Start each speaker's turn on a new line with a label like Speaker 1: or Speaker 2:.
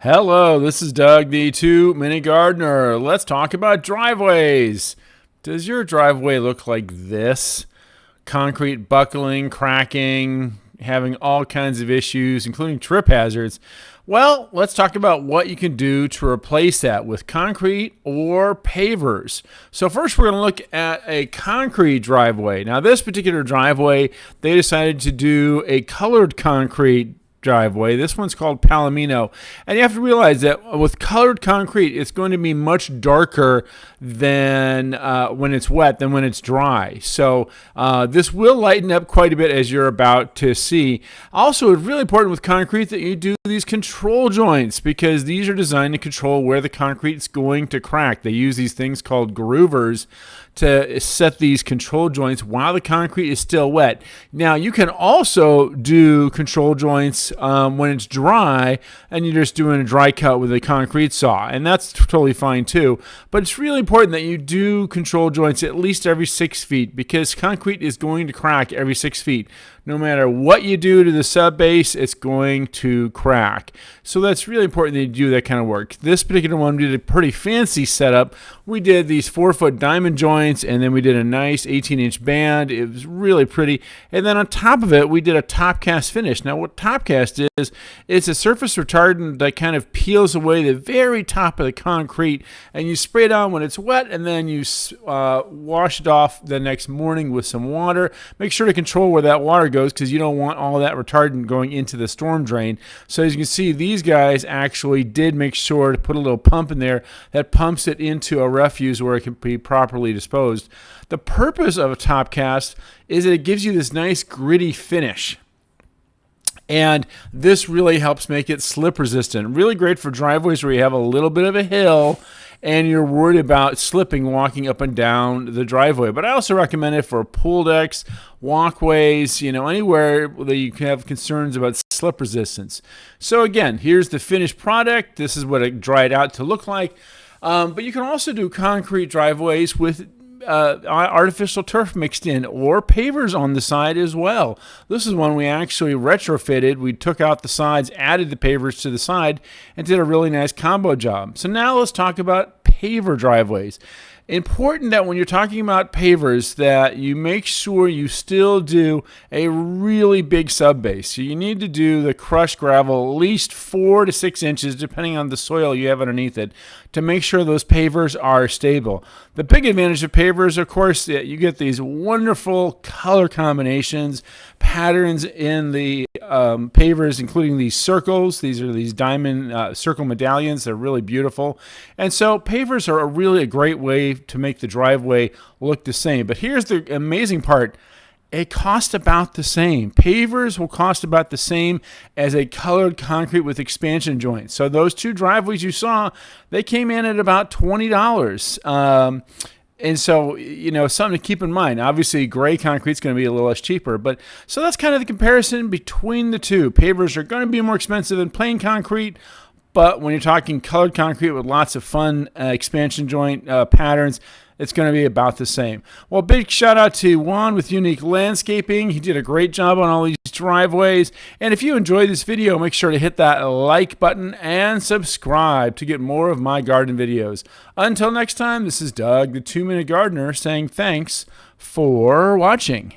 Speaker 1: Hello, this is Doug, the 2-Minute Gardener. Let's talk about driveways. Does your driveway look like this? Concrete buckling, cracking, having all kinds of issues, including trip hazards. Well, let's talk about what you can do to replace that with concrete or pavers. So first we're going to look at a concrete driveway. Now this particular driveway, they decided to do a colored concrete driveway. This one's called Palomino. And you have to realize that with colored concrete, it's going to be much darker than when it's wet than when it's dry. So this will lighten up quite a bit, as you're about to see. Also, it's really important with concrete that you do these control joints, because these are designed to control where the concrete is going to crack. They use these things called groovers to set these control joints while the concrete is still wet. Now, you can also do control joints when it's dry and you're just doing a dry cut with a concrete saw, and that's totally fine too. But it's really important that you do control joints at least every 6 feet, because concrete is going to crack every 6 feet. No matter what you do to the sub base, it's going to crack. So that's really important that you do that kind of work. This particular one, we did a pretty fancy setup. We did these 4-foot diamond joints, and then we did a nice 18-inch band. It was really pretty. And then on top of it, we did a top cast finish. Now what top cast is, it's a surface retardant that kind of peels away the very top of the concrete, and you spray it on when it's wet, and then you wash it off the next morning with some water. Make sure to control where that water goes, because you don't want all that retardant going into the storm drain. So as you can see, these guys actually did make sure to put a little pump in there that pumps it into a refuse where it can be properly disposed. The purpose of a top cast is that it gives you this nice gritty finish. And this really helps make it slip resistant. Really great for driveways where you have a little bit of a hill and you're worried about slipping walking up and down the driveway. But I also recommend it for pool decks, walkways, anywhere that you can have concerns about slip resistance. So again, here's the finished product. This is what it dried out to look like. But you can also do concrete driveways with artificial turf mixed in, or pavers on the side as well. This is one we actually retrofitted. We took out the sides, added the pavers to the side, and did a really nice combo job. So now let's talk about paver driveways. Important that when you're talking about pavers that you make sure you still do a really big sub base. So you need to do the crushed gravel at least 4 to 6 inches, depending on the soil you have underneath it, to make sure those pavers are stable. The big advantage of pavers, of course, you get these wonderful color combinations, patterns in the pavers, including these circles. These are these diamond circle medallions. They're really beautiful. And so pavers are really a great way to make the driveway look the same. But here's the amazing part. It costs about the same. Pavers will cost about the same as a colored concrete with expansion joints. So those two driveways you saw, they came in at about $20. And so, something to keep in mind. Obviously, gray concrete is going to be a little less cheaper. But so that's kind of the comparison between the two. Pavers are going to be more expensive than plain concrete. But when you're talking colored concrete with lots of fun expansion joint patterns, it's going to be about the same. Well, big shout out to Juan with Unique Landscaping. He did a great job on all these driveways. And if you enjoyed this video, make sure to hit that like button and subscribe to get more of my garden videos. Until next time, this is Doug, the 2-Minute Gardener, saying thanks for watching.